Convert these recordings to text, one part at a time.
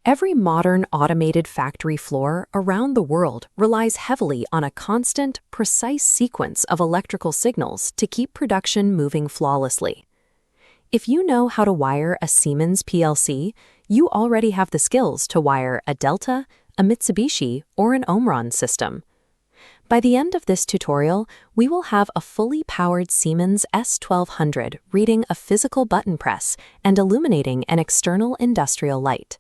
Every modern automated factory floor around the world relies heavily on a constant, precise sequence of electrical signals to keep production moving flawlessly. If you know how to wire a Siemens PLC, you already have the skills to wire a Delta, a Mitsubishi, or an Omron system. By the end of this tutorial, we will have a fully powered Siemens S1200 reading a physical button press and illuminating an external industrial light.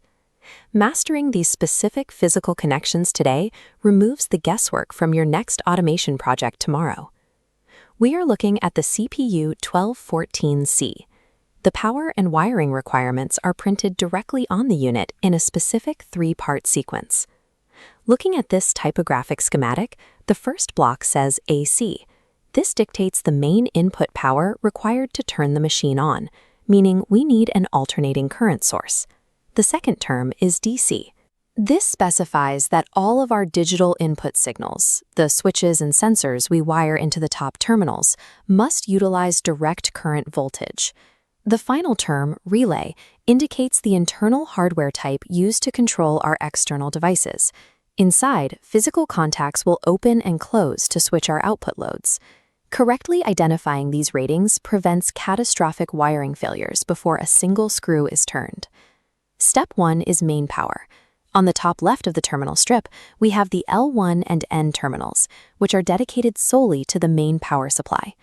Mastering these specific physical connections today removes the guesswork from your next automation project tomorrow. We are looking at the CPU 1214C. The power and wiring requirements are printed directly on the unit in a specific three-part sequence. Looking at this typographic schematic, the first block says AC. This dictates the main input power required to turn the machine on, meaning we need an alternating current source. The second term is DC. This specifies that all of our digital input signals, the switches and sensors we wire into the top terminals, must utilize direct current voltage. The final term, relay, indicates the internal hardware type used to control our external devices. Inside, physical contacts will open and close to switch our output loads. Correctly identifying these ratings prevents catastrophic wiring failures before a single screw is turned. Step 1 is main power. On the top left of the terminal strip, we have the L1 and N terminals, which are dedicated solely to the main power supply.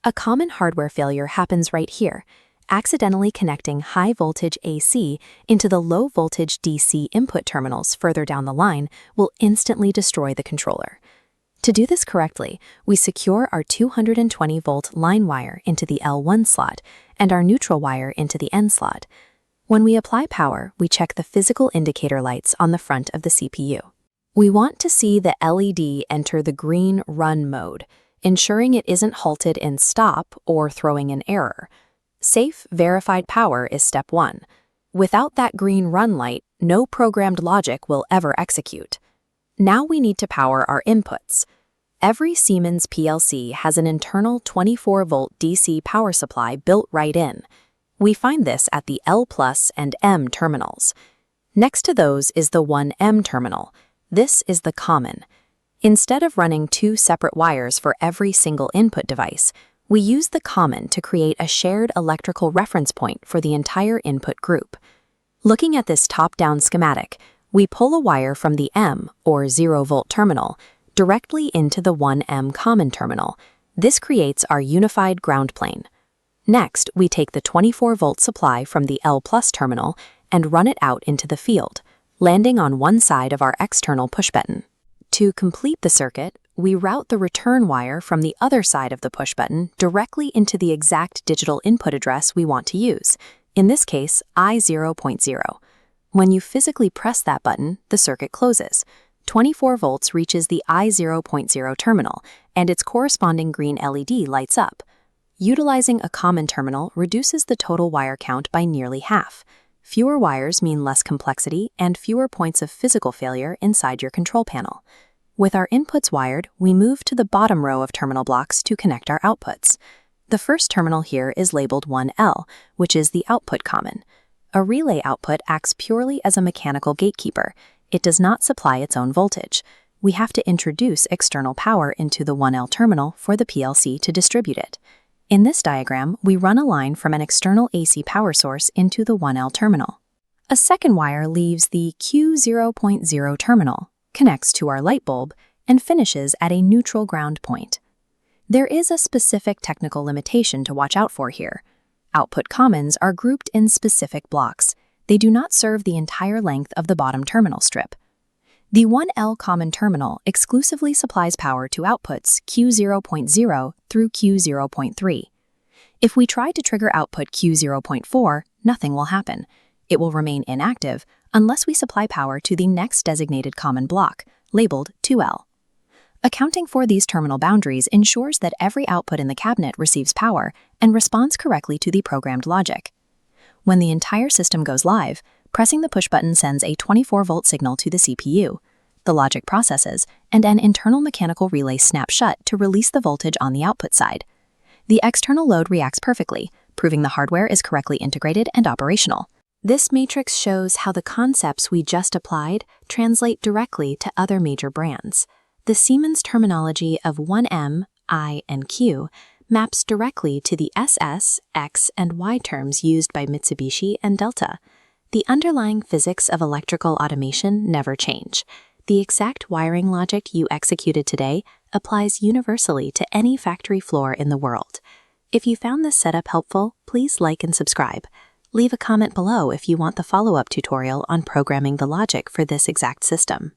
A common hardware failure happens right here. Accidentally connecting high-voltage AC into the low-voltage DC input terminals further down the line will instantly destroy the controller. To do this correctly, we secure our 220-volt line wire into the L1 slot and our neutral wire into the N slot. When we apply power, we check the physical indicator lights on the front of the CPU. We want to see the LED enter the green run mode, ensuring it isn't halted in stop or throwing an error. Safe, verified power is step 1. Without that green run light, no programmed logic will ever execute. Now we need to power our inputs. Every Siemens PLC has an internal 24-volt DC power supply built right in. We find this at the L+ and M terminals. Next to those is the 1M terminal. This is the common. Instead of running two separate wires for every single input device, we use the common to create a shared electrical reference point for the entire input group. Looking at this top-down schematic, we pull a wire from the M, or 0-volt terminal, directly into the 1M common terminal. This creates our unified ground plane. Next, we take the 24-volt supply from the L+ terminal and run it out into the field, landing on one side of our external push button. To complete the circuit, we route the return wire from the other side of the push button directly into the exact digital input address we want to use, in this case, I0.0. When you physically press that button, the circuit closes. 24 volts reaches the I0.0 terminal, and its corresponding green LED lights up. Utilizing a common terminal reduces the total wire count by nearly half. Fewer wires mean less complexity and fewer points of physical failure inside your control panel. With our inputs wired, we move to the bottom row of terminal blocks to connect our outputs. The first terminal here is labeled 1L, which is the output common. A relay output acts purely as a mechanical gatekeeper. It does not supply its own voltage. We have to introduce external power into the 1L terminal for the PLC to distribute it. In this diagram, we run a line from an external AC power source into the 1L terminal. A second wire leaves the Q0.0 terminal, connects to our light bulb, and finishes at a neutral ground point. There is a specific technical limitation to watch out for here. Output commons are grouped in specific blocks. They do not serve the entire length of the bottom terminal strip. The 1L common terminal exclusively supplies power to outputs Q0.0 through Q0.3. If we try to trigger output Q0.4, nothing will happen. It will remain inactive unless we supply power to the next designated common block, labeled 2L. Accounting for these terminal boundaries ensures that every output in the cabinet receives power and responds correctly to the programmed logic. When the entire system goes live, pressing the push button sends a 24-volt signal to the CPU. The logic processes, and an internal mechanical relay snaps shut to release the voltage on the output side. The external load reacts perfectly, proving the hardware is correctly integrated and operational. This matrix shows how the concepts we just applied translate directly to other major brands. The Siemens terminology of 1M, I, and Q maps directly to the SS, X, and Y terms used by Mitsubishi and Delta. The underlying physics of electrical automation never change. The exact wiring logic you executed today applies universally to any factory floor in the world. If you found this setup helpful, please like and subscribe. Leave a comment below if you want the follow-up tutorial on programming the logic for this exact system.